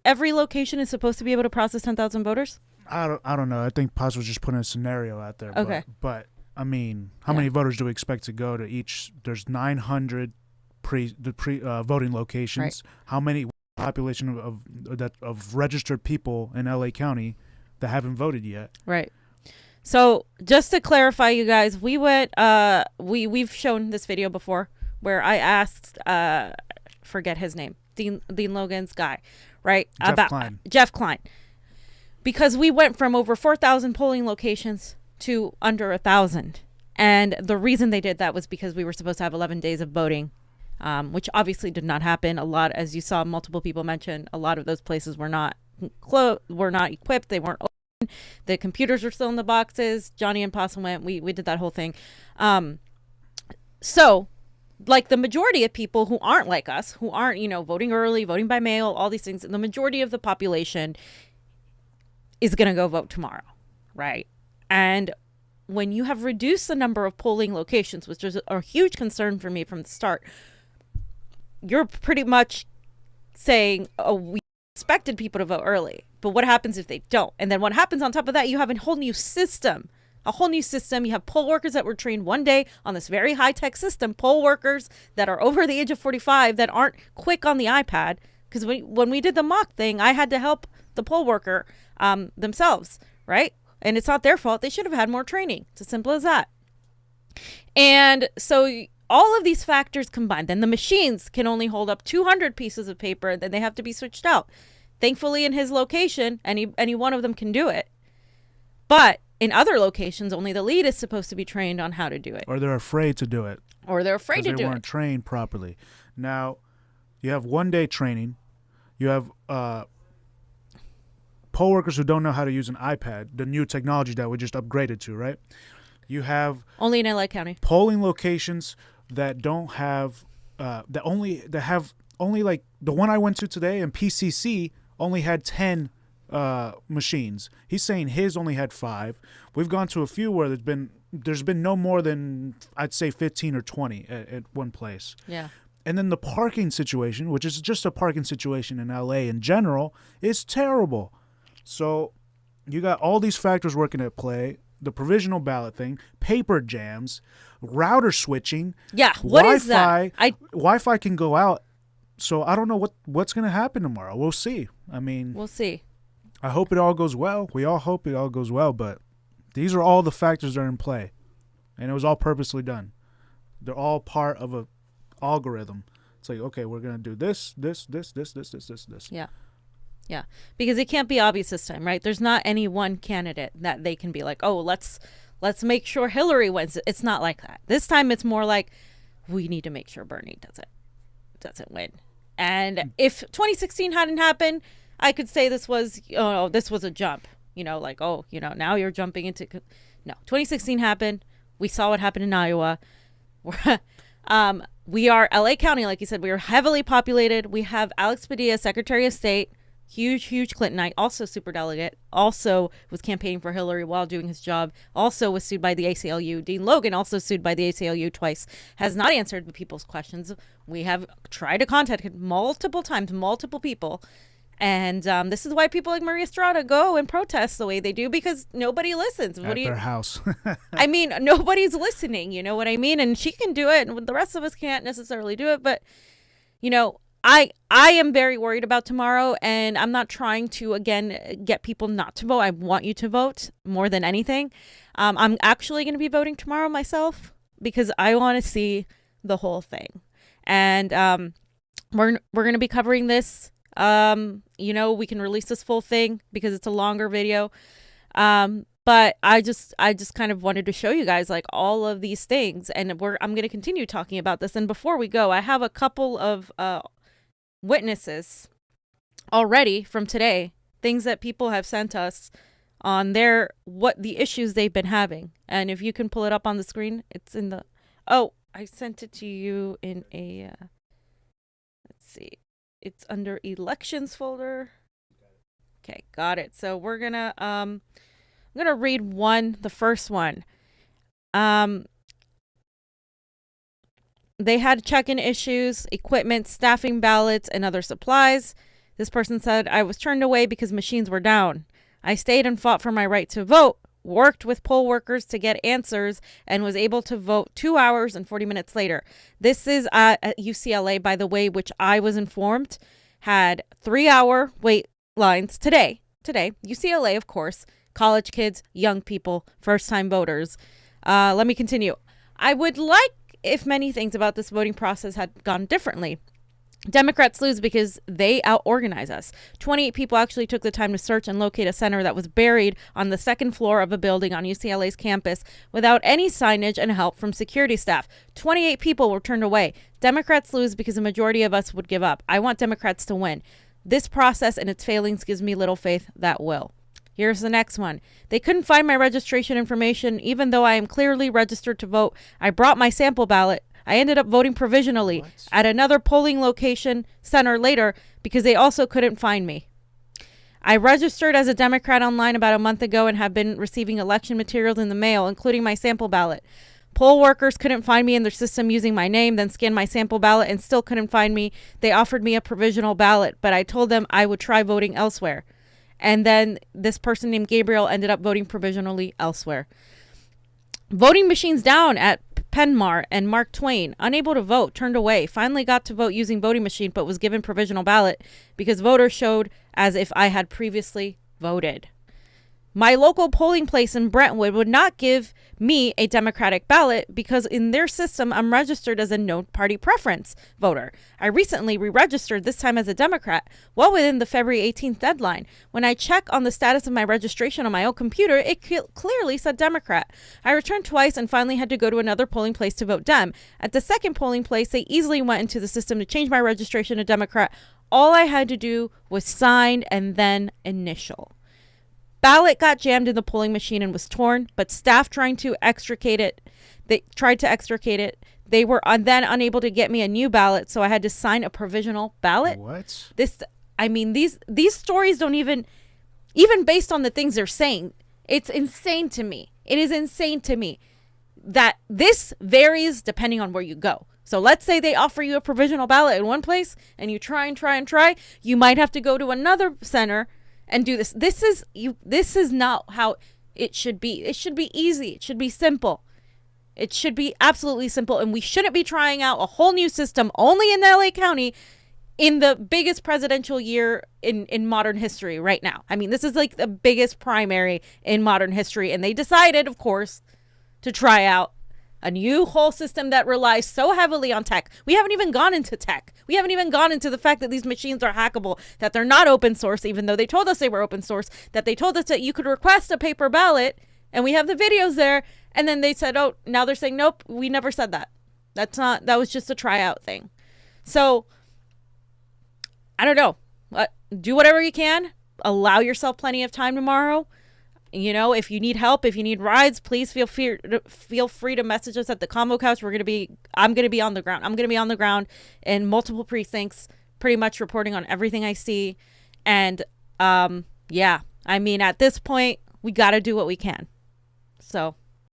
Every location is supposed to be able to process 10,000 voters? I don't know. I think Paz was just putting a scenario out there. Okay. But I mean, how many voters do we expect to go to each? There's 900 voting locations. Right. How many population of registered people in LA County that haven't voted yet? Right. So just to clarify, you guys, we went. We've shown this video before where I asked, forget his name, Dean Logan's guy, right? Jeff Klein. Because we went from over 4,000 polling locations to under 1,000. And the reason they did that was because we were supposed to have 11 days of voting, which obviously did not happen. A lot, as you saw multiple people mention, a lot of those places were not equipped. They weren't open. The computers were still in the boxes. Johnny and Possum went. We did that whole thing. So like the majority of people who aren't like us, who aren't, voting early, voting by mail, all these things, the majority of the population is going to go vote tomorrow, right? And when you have reduced the number of polling locations, which was a huge concern for me from the start, you're pretty much saying, oh, we expected people to vote early, but what happens if they don't? And then what happens on top of that, you have a whole new system. You have poll workers that were trained one day on this very high-tech system, poll workers that are over the age of 45 that aren't quick on the iPad. Because when we did the mock thing, I had to help the poll worker themselves, right? And it's not their fault. They should have had more training. It's as simple as that. And so all of these factors combined, then the machines can only hold up 200 pieces of paper, then they have to be switched out. Thankfully, in his location, any one of them can do it. But in other locations, only the lead is supposed to be trained on how to do it. Or they're afraid to do it. They weren't trained properly. Now, you have 1 day training. You have poll workers who don't know how to use an iPad, the new technology that we just upgraded to, right? You have only in LA County polling locations that don't have that have only like the one I went to today in PCC only had 10 machines. He's saying his only had 5. We've gone to a few where there's been no more than I'd say 15 or 20 at one place. Yeah. And then the parking situation, which is just a parking situation in LA in general, is terrible. So you got all these factors working at play. The provisional ballot thing, paper jams, router switching. Yeah, what is that? Wi-Fi can go out. So I don't know what's going to happen tomorrow. We'll see. I mean, we'll see. I hope it all goes well. We all hope it all goes well, but these are all the factors that are in play. And it was all purposely done. They're all part of a algorithm. It's like, okay, we're going to do this. Yeah. Yeah. Because it can't be obvious this time, right? There's not any one candidate that they can be like, oh, let's make sure Hillary wins. It's not like that. This time it's more like we need to make sure Bernie doesn't win. And if 2016 hadn't happened, I could say this was a jump, now you're jumping into, no, 2016 happened. We saw what happened in Iowa. We are LA County, like you said, we are heavily populated. We have Alex Padilla, Secretary of State, huge Clintonite, also superdelegate, also was campaigning for Hillary while doing his job, also was sued by the ACLU. Dean Logan, also sued by the ACLU twice, has not answered the people's questions. We have tried to contact him multiple times, multiple people. And this is why people like Maria Estrada go and protest the way they do, because nobody listens. At their house. I mean, nobody's listening. You know what I mean? And she can do it, and the rest of us can't necessarily do it. But, I am very worried about tomorrow, and I'm not trying to, again, get people not to vote. I want you to vote more than anything. I'm actually going to be voting tomorrow myself because I want to see the whole thing. And we're going to be covering this. We can release this full thing because it's a longer video. But I just kind of wanted to show you guys like all of these things, and I'm going to continue talking about this. And before we go, I have a couple of witnesses already from today, things that people have sent us on what the issues they've been having. And if you can pull it up on the screen, it's in I sent it to you in a, let's see. It's under elections folder. Okay, got it. So we're gonna I'm gonna read the first one. They had check-in issues, equipment, staffing ballots, and other supplies. This person said, I was turned away because machines were down. I stayed and fought for my right to vote, worked with poll workers to get answers, and was able to vote 2 hours and 40 minutes later. This is at UCLA, by the way, which I was informed had 3-hour wait lines today. UCLA, of course, college kids, young people, first-time voters. Let me continue. I would like if many things about this voting process had gone differently. Democrats lose because they out-organize us. 28 people actually took the time to search and locate a center that was buried on the second floor of a building on UCLA's campus without any signage and help from security staff. 28 people were turned away. Democrats lose because a majority of us would give up. I want Democrats to win. This process and its failings gives me little faith that will. Here's the next one. They couldn't find my registration information even though I am clearly registered to vote. I brought my sample ballot. I ended up voting provisionally at another polling location center later because they also couldn't find me. I registered as a Democrat online about a month ago and have been receiving election materials in the mail, including my sample ballot. Poll workers couldn't find me in their system using my name, then scanned my sample ballot and still couldn't find me. They offered me a provisional ballot, but I told them I would try voting elsewhere. And then this person named Gabriel ended up voting provisionally elsewhere. Voting machines down at Penmar and Mark Twain, unable to vote, turned away, finally got to vote using voting machine, but was given provisional ballot because voters showed as if I had previously voted. My local polling place in Brentwood would not give me a Democratic ballot because in their system, I'm registered as a no party preference voter. I recently re-registered, this time as a Democrat, well within the February 18th deadline. When I check on the status of my registration on my own computer, it clearly said Democrat. I returned twice and finally had to go to another polling place to vote Dem. At the second polling place, they easily went into the system to change my registration to Democrat. All I had to do was sign and then initial. Ballot got jammed in the polling machine and was torn, but staff tried to extricate it. They were then unable to get me a new ballot, so I had to sign a provisional ballot. What? These stories don't even based on the things they're saying, it's insane to me. It is insane to me that this varies depending on where you go. So let's say they offer you a provisional ballot in one place and you try. You might have to go to another center and do this. This is not how it should be. It should be easy. It should be simple. It should be absolutely simple. And we shouldn't be trying out a whole new system only in LA County in the biggest presidential year in modern history right now. I mean, this is like the biggest primary in modern history. And they decided, of course, to try out a new whole system that relies so heavily on tech. We haven't even gone into tech. We haven't even gone into the fact that these machines are hackable, that they're not open source, even though they told us they were open source, that they told us that you could request a paper ballot, and we have the videos there. And then they said, oh, now they're saying, nope, we never said that. That was just a tryout thing. So I don't know. Do whatever you can. Allow yourself plenty of time tomorrow. You know, if you need help, if you need rides, please feel free to message us at the Convo Couch. I'm going to be on the ground. I'm going to be on the ground in multiple precincts, pretty much reporting on everything I see. And yeah, I mean, at this point, we got to do what we can. So